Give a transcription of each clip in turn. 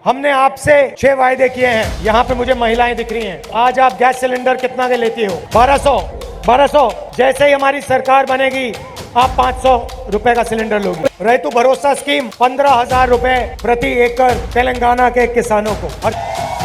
हमने आपसे 6 वायदे किए हैं। यहाँ पे मुझे महिलाएं दिख रही हैं। आज आप गैस सिलेंडर कितना के लेती हो? 1200। जैसे ही हमारी सरकार बनेगी आप 500 रुपए का सिलेंडर लोगी। రైతు भरोसा स्कीम 15,000 रुपए प्रति एकड़ तेलंगाना के किसानों को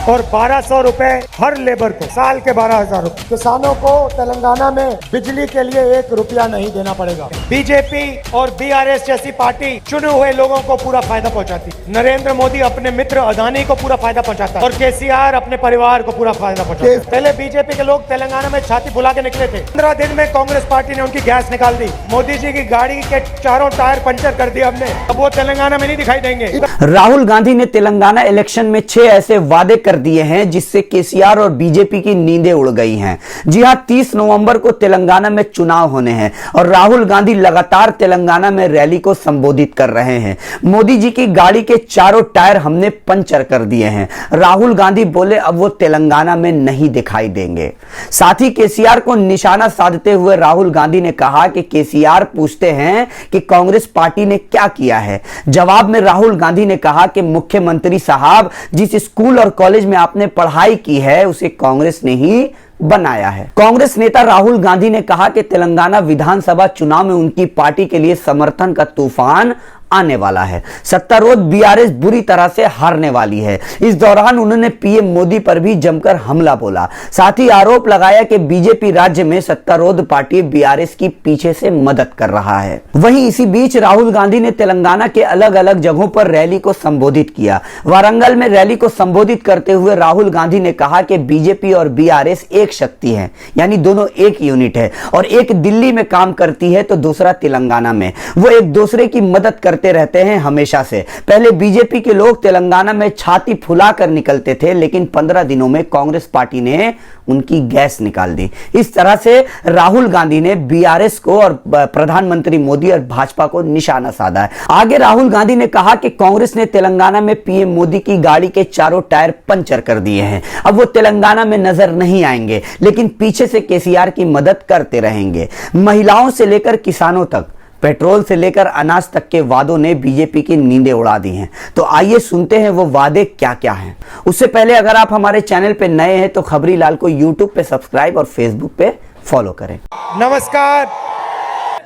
और 1200 रुपए हर लेबर को, साल के 12,000 रुपए। किसानों को तेलंगाना में बिजली के लिए 1 रुपया नहीं देना पड़ेगा। बीजेपी और बीआरएस जैसी पार्टी चुने हुए लोगों को पूरा फायदा पहुंचाती। नरेंद्र मोदी अपने मित्र अदानी को पूरा फायदा पहुंचाता और केसीआर अपने परिवार को पूरा फायदा पहुंचाता। पहले बीजेपी के लोग तेलंगाना में छाती फुला के निकले थे। 15 दिन में कांग्रेस पार्टी ने उनकी गैस निकाल दी। मोदी जी की गाड़ी के चारों टायर पंचर कर दिया हमने। अब वो तेलंगाना में नहीं दिखाई देंगे। राहुल गांधी ने तेलंगाना इलेक्शन में 6 ऐसे वादे कर दिए हैं जिससे केसीआर और बीजेपी की नींदें उड़ गई हैं। जी हां, 30 नवंबर को तेलंगाना में चुनाव होने हैं और राहुल गांधी लगातार तेलंगाना में रैली को संबोधित कर रहे हैं। मोदी जी की गाड़ी के चारों टायर हमने पंचर कर दिए हैं। राहुल गांधी बोले अब वो तेलंगाना में नहीं दिखाई देंगे। साथ ही केसीआर को निशाना साधते हुए राहुल गांधी ने कहा कि केसीआर पूछते हैं कि कांग्रेस पार्टी ने क्या किया है। जवाब में राहुल गांधी ने कहा कि मुख्यमंत्री साहब, जिस स्कूल और कॉलेज में आपने पढ़ाई की है उसे कांग्रेस ने ही बनाया है। कांग्रेस नेता राहुल गांधी ने कहा कि तेलंगाना विधानसभा चुनाव में उनकी पार्टी के लिए समर्थन का तूफान आने वाला है। सत्तारूढ़ बीआरएस बुरी तरह से हारने वाली है। इस दौरान उन्होंने पीएम मोदी पर भी जमकर हमला बोला। साथ ही आरोप लगाया कि बीजेपी राज्य में सत्तारूढ़ पार्टी बीआरएस की पीछे से मदद कर रहा है। वहीं इसी बीच राहुल गांधी ने तेलंगाना के अलग अलग जगहों पर रैली को संबोधित किया। वारंगल में रैली को संबोधित करते हुए राहुल गांधी ने कहा कि बीजेपी और बीआरएस एक शक्ति है, यानी दोनों एक यूनिट है और एक दिल्ली में काम करती है तो दूसरा तेलंगाना में। वो एक दूसरे की मदद करते रहते हैं हमेशा से। पहले बीजेपी के लोग तेलंगाना में छाती फुलाकर निकलते थे, लेकिन 15 दिनों में कांग्रेस पार्टी ने उनकी गैस निकाल दी। इस तरह से राहुल गांधी ने बीआरएस को और प्रधानमंत्री मोदी और भाजपा को निशाना साधा है। आगे राहुल गांधी ने कहा कि कांग्रेस ने तेलंगाना में पीएम मोदी की गाड़ी के चारों टायर पंचर कर दिए हैं। अब वो तेलंगाना में नजर नहीं आएंगे, लेकिन पीछे से केसीआर की मदद करते रहेंगे। महिलाओं से लेकर किसानों तक, पेट्रोल से लेकर अनाज तक के वादों ने बीजेपी की नींदें उड़ा दी हैं। तो आइए सुनते हैं वो वादे क्या क्या हैं। उससे पहले अगर आप हमारे चैनल पे नए हैं तो खबरीलाल को यूट्यूब पे सब्सक्राइब और फेसबुक पे फॉलो करें। नमस्कार।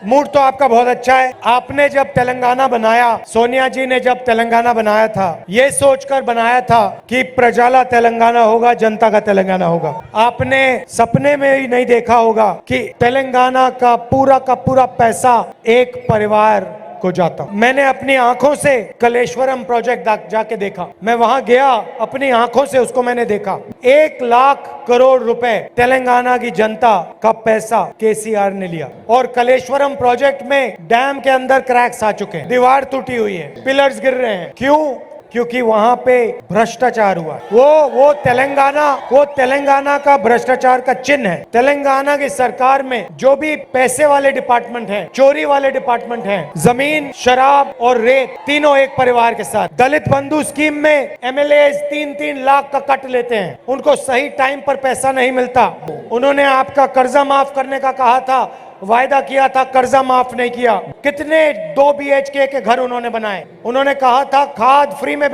मूड तो आपका बहुत अच्छा है। आपने जब तेलंगाना बनाया, सोनिया जी ने जब तेलंगाना बनाया था, ये सोचकर बनाया था कि प्रजाला तेलंगाना होगा, जनता का तेलंगाना होगा। आपने सपने में ही नहीं देखा होगा कि तेलंगाना का पूरा पैसा एक परिवार को जाता। मैंने अपनी आंखों से कलेश्वरम प्रोजेक्ट जाके देखा। मैं वहां गया, अपनी आंखों से उसको मैंने देखा। 1 लाख करोड़ रुपए तेलंगाना की जनता का पैसा केसीआर ने लिया और कलेश्वरम प्रोजेक्ट में डैम के अंदर क्रैक्स आ चुके हैं, दीवार टूटी हुई है, पिलर्स गिर रहे हैं। क्यों? क्योंकि वहां पे भ्रष्टाचार हुआ। वो तेलंगाना का भ्रष्टाचार का चिन्ह है। तेलंगाना की सरकार में जो भी पैसे वाले डिपार्टमेंट हैं, चोरी वाले डिपार्टमेंट हैं, जमीन, शराब और रेत, तीनों एक परिवार के साथ। दलित बंधु स्कीम में एमएलए 3-3 लाख का कट लेते हैं, उनको सही टाइम पर पैसा नहीं मिलता। उन्होंने आपका कर्जा माफ करने का कहा था, वायदा किया था, कर्जा माफ नहीं किया। कितने 2 BHK के घर उन्होंने बनाए। उन्होंने कहा था खाद फ्री में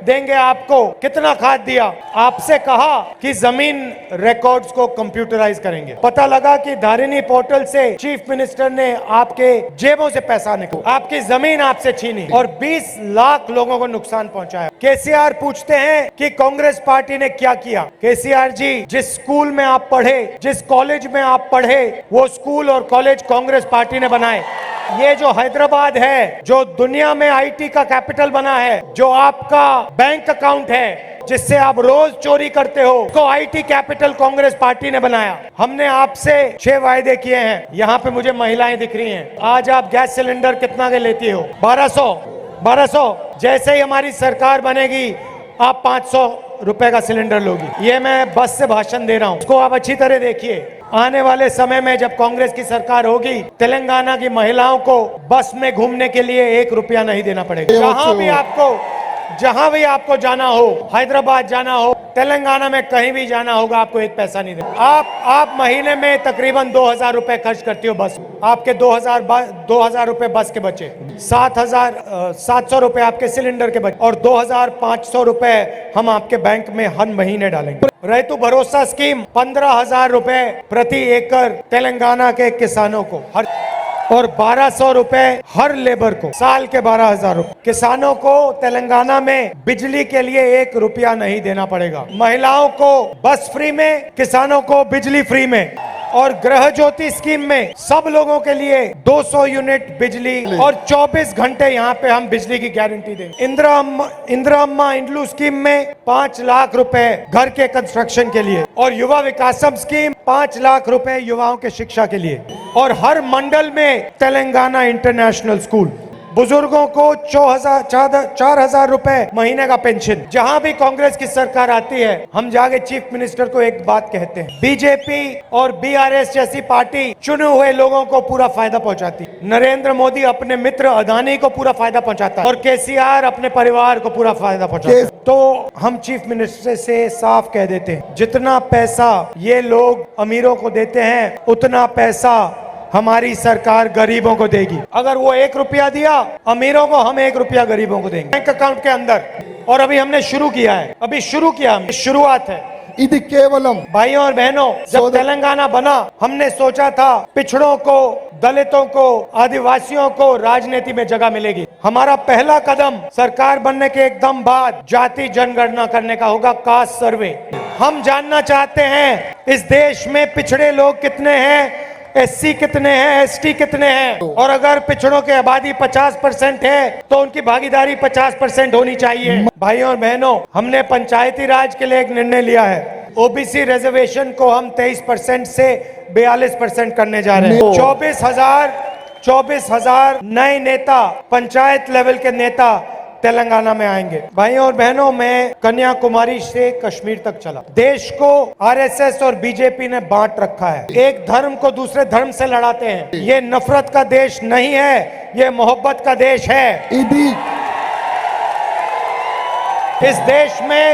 देंगे आपको। कितना खाद दिया? आपसे कहा कि जमीन रिकॉर्ड्स को कंप्यूटराइज करेंगे। पता लगा कि धारिनी पोर्टल से चीफ मिनिस्टर ने आपके जेबों से पैसा निकाला, आपकी जमीन आपसे छीनी और 20 लाख लोगों को नुकसान पहुंचाया। केसीआर पूछते हैं कि कांग्रेस पार्टी ने क्या किया। केसीआर जी, जिस स्कूल में आप पढ़े, जिस कॉलेज में आप पढ़े, वो स्कूल और कॉलेज कांग्रेस पार्टी ने बनाए। ये जो हैदराबाद है, जो दुनिया में आईटी का कैपिटल बना है, जो आपका बैंक अकाउंट है जिससे आप रोज चोरी करते हो, उसको आईटी कैपिटल कांग्रेस पार्टी ने बनाया। हमने आपसे 6 वायदे किए हैं। यहाँ पे मुझे महिलाएं दिख रही हैं। आज आप गैस सिलेंडर कितना के लेती हो? 1200। जैसे ही हमारी सरकार बनेगी आप 500 रुपए का सिलेंडर लोगी। ये मैं बस से भाषण दे रहा हूँ, उसको आप अच्छी तरह देखिए। आने वाले समय में जब कांग्रेस की सरकार होगी, तेलंगाना की महिलाओं को बस में घूमने के लिए 1 रुपया नहीं देना पड़ेगा। जहां भी आपको जहां भी आपको जाना हो, हैदराबाद जाना हो, तेलंगाना में कहीं भी जाना होगा, आपको एक पैसा नहीं देना। आप महीने में तकरीबन 2000 रुपए खर्च करती हो बस। आपके 2000 रुपए बस के बचे, 700 रुपए आपके सिलेंडर के बचे, और 2500 रुपए हम आपके बैंक में हर महीने डालेंगे। రైతు भरोसा स्कीम 15,000 रुपए प्रति एकड़ तेलंगाना के किसानों को, हर, और 1200 रुपए हर लेबर को, साल के 12,000 रुपए। किसानों को तेलंगाना में बिजली के लिए 1 रुपया नहीं देना पड़ेगा। महिलाओं को बस फ्री में, किसानों को बिजली फ्री में, और गृह ज्योति स्कीम में सब लोगों के लिए 200 यूनिट बिजली और 24 घंटे यहाँ पे हम बिजली की गारंटी देंगे। इंदिरा अम्मा इंड्लू स्कीम में 5 लाख रुपए घर के कंस्ट्रक्शन के लिए, और युवा विकासम स्कीम 5 लाख रुपए युवाओं के शिक्षा के लिए, और हर मंडल में तेलंगाना इंटरनेशनल स्कूल। बुजुर्गों को 4,000 रुपए महीने का पेंशन। जहां भी कांग्रेस की सरकार आती है, हम जाके चीफ मिनिस्टर को एक बात कहते हैं, बीजेपी और बीआरएस जैसी पार्टी चुने हुए लोगों को पूरा फायदा पहुंचाती है। नरेंद्र मोदी अपने मित्र अदानी को पूरा फायदा पहुंचाता है, और केसीआर अपने परिवार को पूरा फायदा पहुंचाता है। तो हम चीफ मिनिस्टर से साफ कह देते हैं, जितना पैसा ये लोग अमीरों को देते हैं, उतना पैसा हमारी सरकार गरीबों को देगी। अगर वो 1 रुपया दिया अमीरों को, हम 1 रुपया गरीबों को देंगे बैंक अकाउंट के अंदर। और अभी हमने शुरू किया है, शुरुआत है। ఇది కేవలం भाइयों और बहनों, जब तेलंगाना बना, हमने सोचा था पिछड़ों को, दलितों को, आदिवासियों को राजनीति में जगह मिलेगी। हमारा पहला कदम सरकार बनने के एकदम बाद जाति जनगणना करने का होगा, कास्ट सर्वे। हम जानना चाहते हैं इस देश में पिछड़े लोग कितने हैं, एससी कितने हैं, एसटी कितने हैं, और अगर पिछड़ों की आबादी 50% है तो उनकी भागीदारी 50% होनी चाहिए। भाइयों और बहनों, हमने पंचायती राज के लिए एक निर्णय लिया है। ओबीसी रिजर्वेशन को हम 23% से 42% करने जा रहे हैं। 24,000 नए नेता, पंचायत लेवल के नेता तेलंगाना में आएंगे। भाइयों और बहनों, मैं कन्याकुमारी से कश्मीर तक चला। देश को आरएसएस और बीजेपी ने बांट रखा है। एक धर्म को दूसरे धर्म से लड़ाते हैं। ये नफरत का देश नहीं है, ये मोहब्बत का देश है। ఇది इस देश में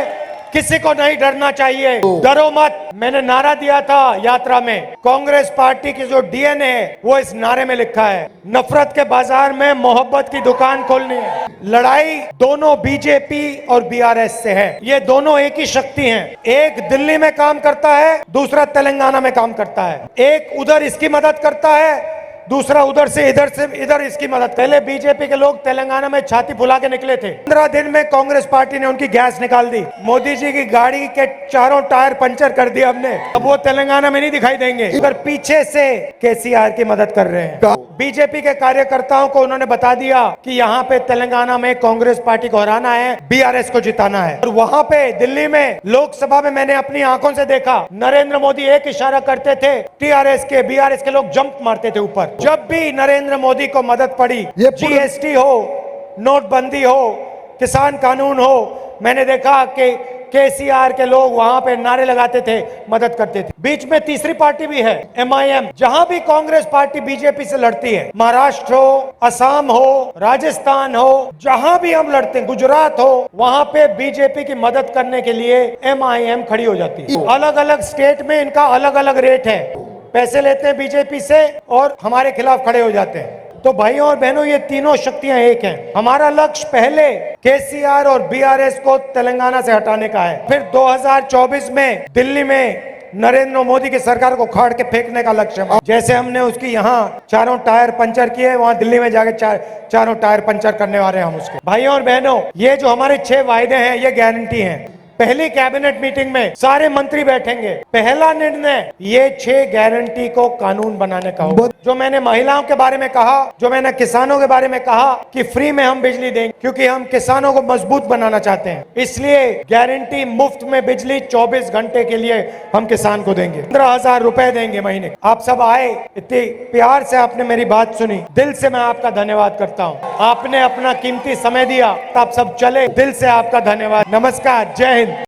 किसी को नहीं डरना चाहिए। डरो मत, मैंने नारा दिया था यात्रा में। कांग्रेस पार्टी की जो डीएनए है वो इस नारे में लिखा है, नफरत के बाजार में मोहब्बत की दुकान खोलनी है। लड़ाई दोनों बीजेपी और बीआरएस से है। ये दोनों एक ही शक्ति हैं। एक दिल्ली में काम करता है, दूसरा तेलंगाना में काम करता है। एक उधर इसकी मदद करता है, दूसरा उधर से इधर इसकी मदद। पहले बीजेपी के लोग तेलंगाना में छाती फुला के निकले थे। 15 दिन में कांग्रेस पार्टी ने उनकी गैस निकाल दी। मोदी जी की गाड़ी के चारों टायर पंचर कर दिए हमने। अब वो तेलंगाना में नहीं दिखाई देंगे। इधर पीछे से केसीआर की मदद कर रहे हैं। बीजेपी के कार्यकर्ताओं को उन्होंने बता दिया कि यहाँ पे तेलंगाना में कांग्रेस पार्टी को हराना है, बीआरएस को जिताना है। और वहाँ पे दिल्ली में लोकसभा में मैंने अपनी आंखों से देखा, नरेंद्र मोदी एक इशारा करते थे, टीआरएस के बीआरएस के लोग जंप मारते थे ऊपर। जब भी नरेंद्र मोदी को मदद पड़ी, जीएसटी हो, नोटबंदी हो, किसान कानून हो, मैंने देखा कि केसीआर के लोग वहां पे नारे लगाते थे, मदद करते थे। बीच में तीसरी पार्टी भी है, एमआईएम। जहां भी कांग्रेस पार्टी बीजेपी से लड़ती है, महाराष्ट्र हो, असम हो, राजस्थान हो, जहां भी हम लड़ते हैं, गुजरात हो, वहां पे बीजेपी की मदद करने के लिए एमआईएम खड़ी हो जाती है। अलग अलग स्टेट में इनका अलग अलग रेट है। पैसे लेते हैं बीजेपी से और हमारे खिलाफ खड़े हो जाते हैं। तो भाइयों और बहनों, ये तीनों शक्तियां एक हैं। हमारा लक्ष्य पहले केसीआर और बीआरएस को तेलंगाना से हटाने का है, फिर 2024 में दिल्ली में नरेंद्र मोदी की सरकार को खाड़ के फेंकने का लक्ष्य है। जैसे हमने उसकी यहाँ चारों टायर पंचर किए, वहां दिल्ली में जाके चारों टायर पंचर करने वाले हैं हम उसके। भाइयों और बहनों, ये जो हमारे 6 वायदे हैं, ये गारंटी हैं। पहली कैबिनेट मीटिंग में सारे मंत्री बैठेंगे। पहला निर्णय ये 6 गारंटी को कानून बनाने का होगा। जो मैंने महिलाओं के बारे में कहा, जो मैंने किसानों के बारे में कहा कि फ्री में हम बिजली देंगे, क्योंकि हम किसानों को मजबूत बनाना चाहते हैं, इसलिए गारंटी मुफ्त में बिजली 24 घंटे के लिए हम किसान को देंगे। 15,000 रुपए देंगे महीने। आप सब आए, इतने प्यार से आपने मेरी बात सुनी, दिल से मैं आपका धन्यवाद करता हूँ। आपने अपना कीमती समय दिया, तो आप सब चले, दिल से आपका धन्यवाद। नमस्कार, जय हिंद।